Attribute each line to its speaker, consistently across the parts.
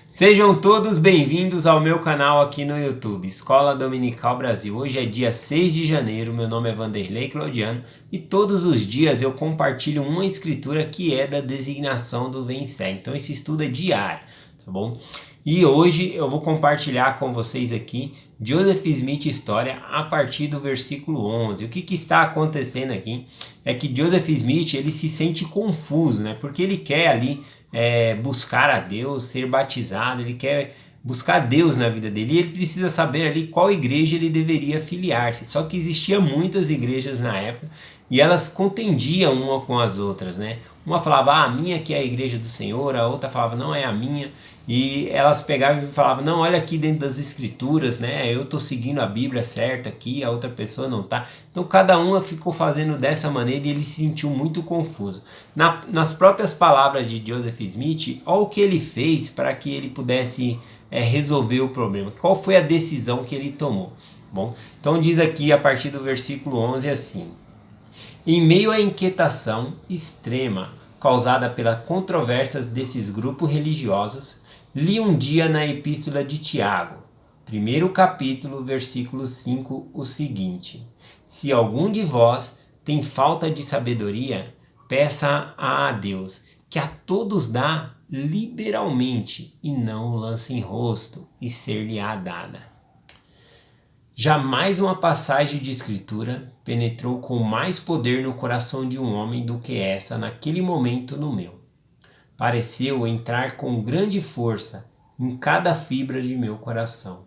Speaker 1: Sejam todos bem-vindos ao meu canal aqui no YouTube, Escola Dominical Brasil. Hoje é dia 6 de janeiro, meu nome é Vanderlei Claudiano e todos os dias eu compartilho uma escritura que é da designação do Vencer. Então esse estudo é diário, tá bom? E hoje eu vou compartilhar com vocês aqui Joseph Smith História a partir do versículo 11. O que está acontecendo aqui é que Joseph Smith ele se sente confuso, né? Porque ele quer ali buscar a Deus, ser batizado, ele quer buscar Deus na vida dele e ele precisa saber ali qual igreja ele deveria filiar-se. Só que existiam muitas igrejas na época e elas contendiam uma com as outras, né? Uma falava, a minha que é a igreja do Senhor, a outra falava, não é a minha. E elas pegavam e falavam, não, olha aqui dentro das escrituras, né? Eu estou seguindo a Bíblia certa aqui, a outra pessoa não está. Então cada uma ficou fazendo dessa maneira e ele se sentiu muito confuso. Nas próprias palavras de Joseph Smith, olha o que ele fez para que ele pudesse resolver o problema. Qual foi a decisão que ele tomou? Bom, então diz aqui a partir do versículo 11 assim: em meio à inquietação extrema causada pelas controvérsias desses grupos religiosos, li um dia na Epístola de Tiago, primeiro capítulo, versículo 5, o seguinte: se algum de vós tem falta de sabedoria, peça a Deus, que a todos dá liberalmente, e não lance em rosto, e ser-lhe-á dada. Jamais uma passagem de escritura penetrou com mais poder no coração de um homem do que essa naquele momento no meu. Pareceu entrar com grande força em cada fibra de meu coração.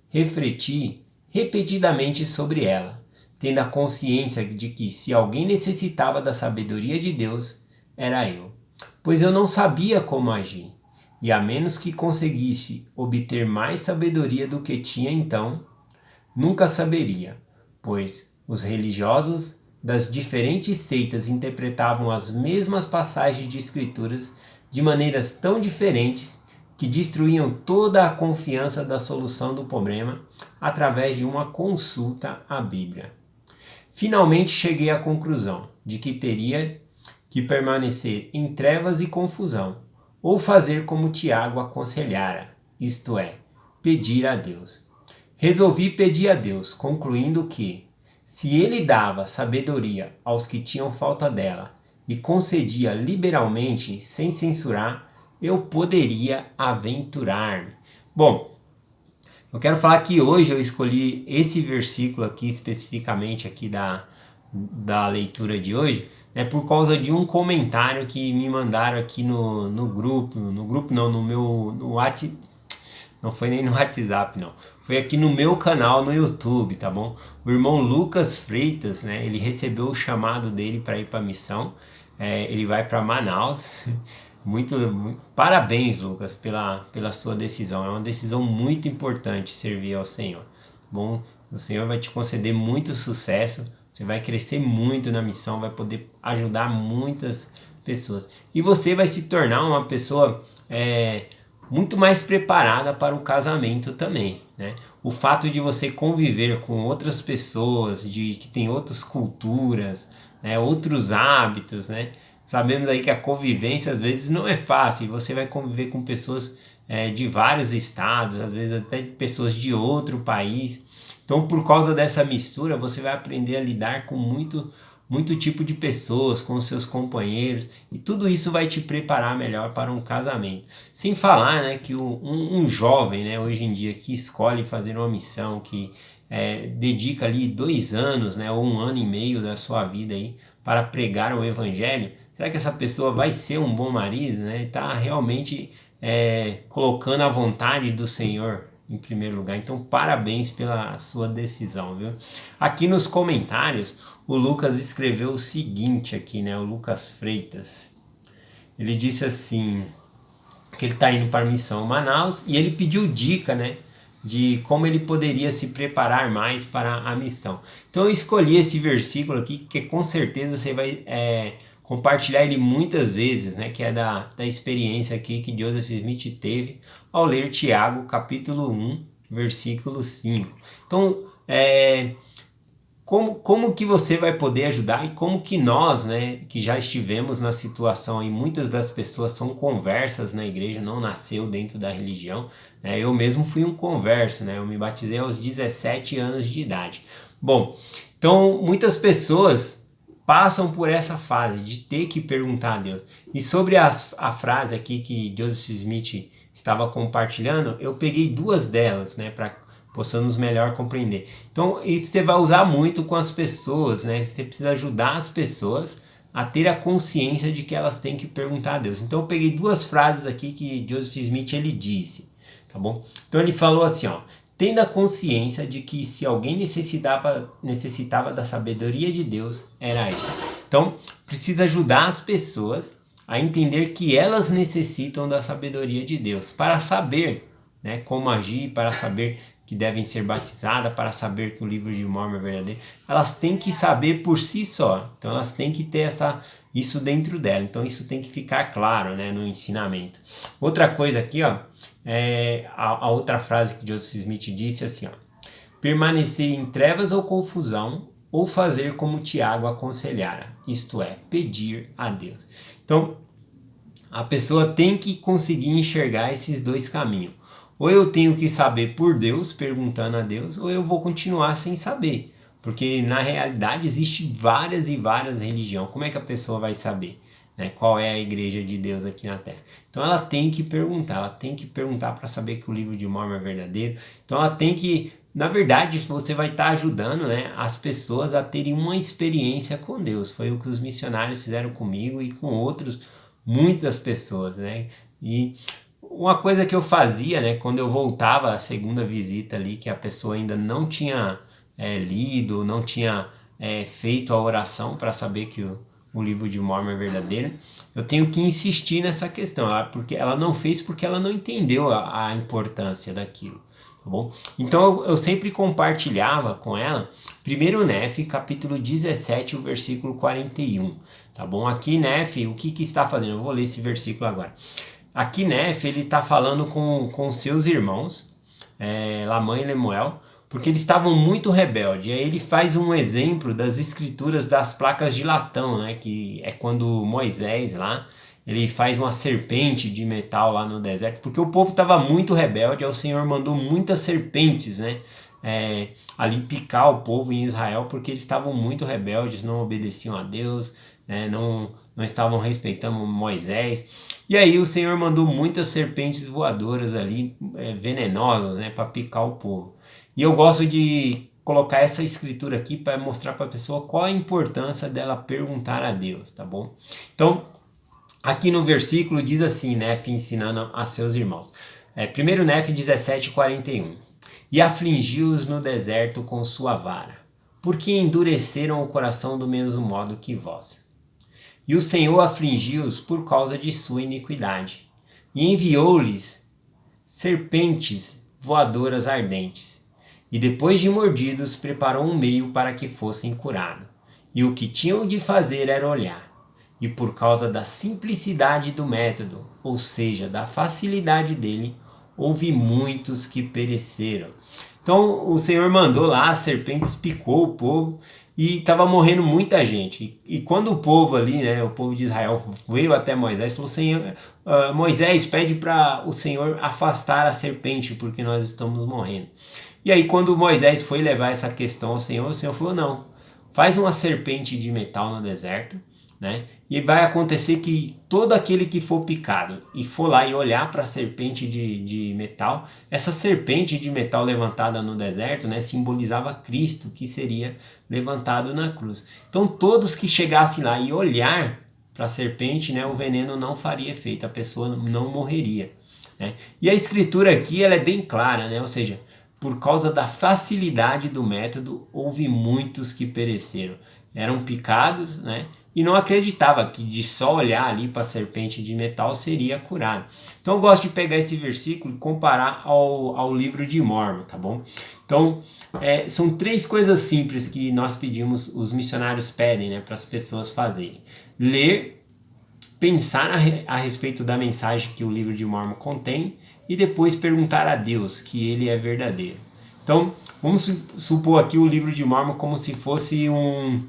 Speaker 1: Refleti repetidamente sobre ela, tendo a consciência de que se alguém necessitava da sabedoria de Deus, era eu, pois eu não sabia como agir, e a menos que conseguisse obter mais sabedoria do que tinha então, nunca saberia, pois os religiosos das diferentes seitas interpretavam as mesmas passagens de escrituras de maneiras tão diferentes que destruíam toda a confiança da solução do problema através de uma consulta à Bíblia. Finalmente cheguei à conclusão de que teria que permanecer em trevas e confusão, ou fazer como Tiago aconselhara, isto é, pedir a Deus. Resolvi pedir a Deus, concluindo que, se ele dava sabedoria aos que tinham falta dela e concedia liberalmente, sem censurar, eu poderia aventurar-me. Bom, eu quero falar que hoje eu escolhi esse versículo aqui, especificamente aqui da leitura de hoje, né, por causa de um comentário que me mandaram aqui no grupo, não, no WhatsApp. Não foi nem no WhatsApp, não. Foi aqui no meu canal no YouTube, tá bom? O irmão Lucas Freitas, né? Ele recebeu o chamado dele para ir para a missão. Ele vai para Manaus. Parabéns, Lucas, pela sua decisão. É uma decisão muito importante servir ao Senhor. Bom, o Senhor vai te conceder muito sucesso. Você vai crescer muito na missão, vai poder ajudar muitas pessoas. E você vai se tornar uma pessoa muito mais preparada para o casamento também, né? O fato de você conviver com outras pessoas, que têm outras culturas, né? Outros hábitos, né? Sabemos aí que a convivência às vezes não é fácil, e você vai conviver com pessoas de vários estados, às vezes até pessoas de outro país. Então, por causa dessa mistura, você vai aprender a lidar com muito tipo de pessoas, com os seus companheiros, e tudo isso vai te preparar melhor para um casamento. Sem falar, né, que um jovem, né, hoje em dia, que escolhe fazer uma missão, que dedica ali 2 anos, né, ou 1 ano e meio da sua vida aí, para pregar o evangelho, será que essa pessoa vai ser um bom marido, né? Está realmente colocando a vontade do Senhor em primeiro lugar. Então, parabéns pela sua decisão, viu? Aqui nos comentários, o Lucas escreveu o seguinte aqui, né? O Lucas Freitas. Ele disse assim, que ele está indo para a missão Manaus e ele pediu dica, né? De como ele poderia se preparar mais para a missão. Então, eu escolhi esse versículo aqui, que com certeza você vai compartilhar ele muitas vezes, né? Que é da experiência aqui que Joseph Smith teve ao ler Tiago, capítulo 1, versículo 5. Então, como que você vai poder ajudar e como que nós, né, que já estivemos na situação aí, muitas das pessoas são conversas na igreja, não nasceu dentro da religião, né? Eu mesmo fui um converso, né? Eu me batizei aos 17 anos de idade. Bom, então muitas pessoas passam por essa fase de ter que perguntar a Deus. E sobre a frase aqui que Joseph Smith estava compartilhando, eu peguei duas delas, né, para possamos melhor compreender. Então, isso você vai usar muito com as pessoas, né? Você precisa ajudar as pessoas a ter a consciência de que elas têm que perguntar a Deus. Então, eu peguei duas frases aqui que Joseph Smith ele disse, tá bom? Então, ele falou assim, ó: tendo a consciência de que se alguém necessitava da sabedoria de Deus, era ele. Então, precisa ajudar as pessoas a entender que elas necessitam da sabedoria de Deus para saber, né, como agir, para saber que devem ser batizadas, para saber que o livro de Mórmon é verdadeiro. Elas têm que saber por si só. Então elas têm que ter isso dentro dela. Então isso tem que ficar claro, né, no ensinamento. Outra coisa aqui, ó, a outra frase que Joseph Smith disse assim, ó: permanecer em trevas ou confusão, ou fazer como Tiago aconselhara, isto é, pedir a Deus. Então a pessoa tem que conseguir enxergar esses dois caminhos. Ou eu tenho que saber por Deus, perguntando a Deus, ou eu vou continuar sem saber. Porque na realidade existe várias e várias religiões. Como é que a pessoa vai saber, né, qual é a igreja de Deus aqui na Terra? Então ela tem que perguntar para saber que o livro de Mórmon é verdadeiro. Então ela tem que, na verdade, você vai estar ajudando, né, as pessoas a terem uma experiência com Deus. Foi o que os missionários fizeram comigo e com muitas pessoas, né? E uma coisa que eu fazia, né, quando eu voltava a segunda visita ali, que a pessoa ainda não tinha lido, não tinha feito a oração para saber que o livro de Mórmon é verdadeiro, eu tenho que insistir nessa questão, porque ela não fez porque ela não entendeu a importância daquilo, tá bom? Então eu sempre compartilhava com ela 1 Nef, capítulo 17, o versículo 41, tá bom? Aqui Nef, o que está fazendo? Eu vou ler esse versículo agora. Aqui Nef, ele está falando com seus irmãos, Lamã e Lemuel, porque eles estavam muito rebeldes. Aí ele faz um exemplo das escrituras das placas de latão, né, que é quando Moisés lá, ele faz uma serpente de metal lá no deserto, porque o povo estava muito rebelde, aí o Senhor mandou muitas serpentes, né, ali picar o povo em Israel, porque eles estavam muito rebeldes, não obedeciam a Deus, né, não estavam respeitando Moisés. E aí o Senhor mandou muitas serpentes voadoras ali, venenosas, né, para picar o povo. E eu gosto de colocar essa escritura aqui para mostrar para a pessoa qual a importância dela perguntar a Deus, tá bom? Então, aqui no versículo diz assim, Nef ensinando a seus irmãos. 1 Nef 17:41. E afligiu-os no deserto com sua vara, porque endureceram o coração do mesmo modo que vós. E o Senhor afligiu-os por causa de sua iniquidade, e enviou-lhes serpentes voadoras ardentes. E depois de mordidos, preparou um meio para que fossem curados. E o que tinham de fazer era olhar. E por causa da simplicidade do método, ou seja, da facilidade dele, houve muitos que pereceram. Então o Senhor mandou lá, as serpentes picou o povo e estava morrendo muita gente. E quando o povo ali, né, o povo de Israel veio até Moisés, falou: Senhor, Moisés, pede para o Senhor afastar a serpente, porque nós estamos morrendo. E aí quando Moisés foi levar essa questão ao Senhor, o Senhor falou: não, faz uma serpente de metal no deserto, né? E vai acontecer que todo aquele que for picado e for lá e olhar para a serpente de metal, essa serpente de metal levantada no deserto, né, simbolizava Cristo, que seria levantado na cruz. Então todos que chegassem lá e olhar para a serpente, né, o veneno não faria efeito, a pessoa não morreria, né? E a escritura aqui ela é bem clara, né? Ou seja, por causa da facilidade do método, houve muitos que pereceram. Eram picados, né? E não acreditava que de só olhar ali para a serpente de metal seria curado. Então eu gosto de pegar esse versículo e comparar ao livro de Mórmon, tá bom? Então são três coisas simples que nós pedimos, os missionários pedem, né, para as pessoas fazerem: ler, pensar a respeito da mensagem que o livro de Mórmon contém e depois perguntar a Deus que ele é verdadeiro. Então, vamos supor aqui o livro de Mórmon como se fosse um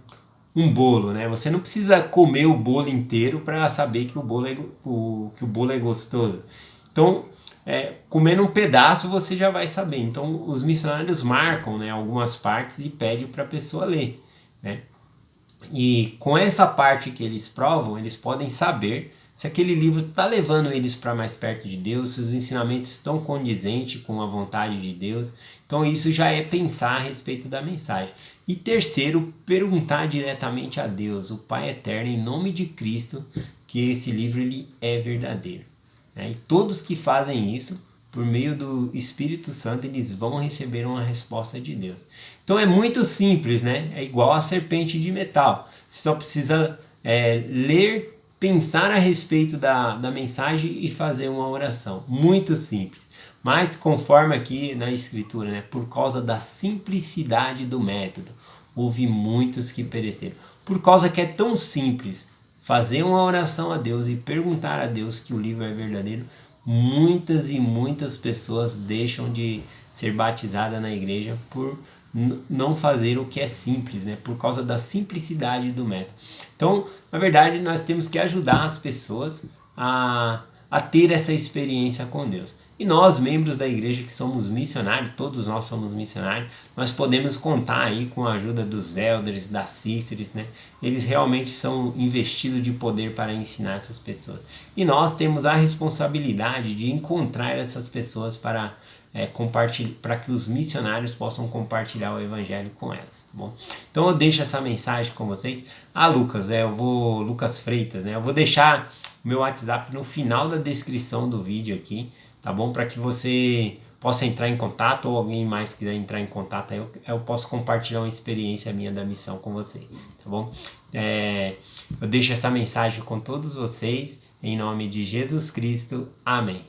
Speaker 1: bolo, né? Você não precisa comer o bolo inteiro para saber que o bolo é gostoso. Então, comendo um pedaço você já vai saber. Então, os missionários marcam, né, algumas partes e pedem para a pessoa ler, né? E com essa parte que eles provam, eles podem saber se aquele livro está levando eles para mais perto de Deus, se os ensinamentos estão condizentes com a vontade de Deus. Então isso já é pensar a respeito da mensagem. E terceiro, perguntar diretamente a Deus, o Pai Eterno, em nome de Cristo, que esse livro ele é verdadeiro. E todos que fazem isso, por meio do Espírito Santo, eles vão receber uma resposta de Deus. Então é muito simples, né? É igual a serpente de metal. Você só precisa ler, pensar a respeito da mensagem e fazer uma oração. Muito simples. Mas conforme aqui na escritura, né? Por causa da simplicidade do método, houve muitos que pereceram. Por causa que é tão simples fazer uma oração a Deus e perguntar a Deus que o livro é verdadeiro, muitas e muitas pessoas deixam de ser batizadas na igreja por não fazer o que é simples, né? Por causa da simplicidade do método. Então, na verdade, nós temos que ajudar as pessoas a ter essa experiência com Deus. E nós, membros da igreja que somos missionários, todos nós somos missionários, nós podemos contar aí com a ajuda dos elders, das sisters, né? Eles realmente são investidos de poder para ensinar essas pessoas. E nós temos a responsabilidade de encontrar essas pessoas para para que os missionários possam compartilhar o evangelho com elas, tá bom? Então eu deixo essa mensagem com vocês. Lucas, Lucas Freitas, né? Eu vou deixar o meu WhatsApp no final da descrição do vídeo aqui, tá bom? Para que você possa entrar em contato, ou alguém mais quiser entrar em contato, eu posso compartilhar uma experiência minha da missão com você, tá bom? Eu deixo essa mensagem com todos vocês, em nome de Jesus Cristo. Amém.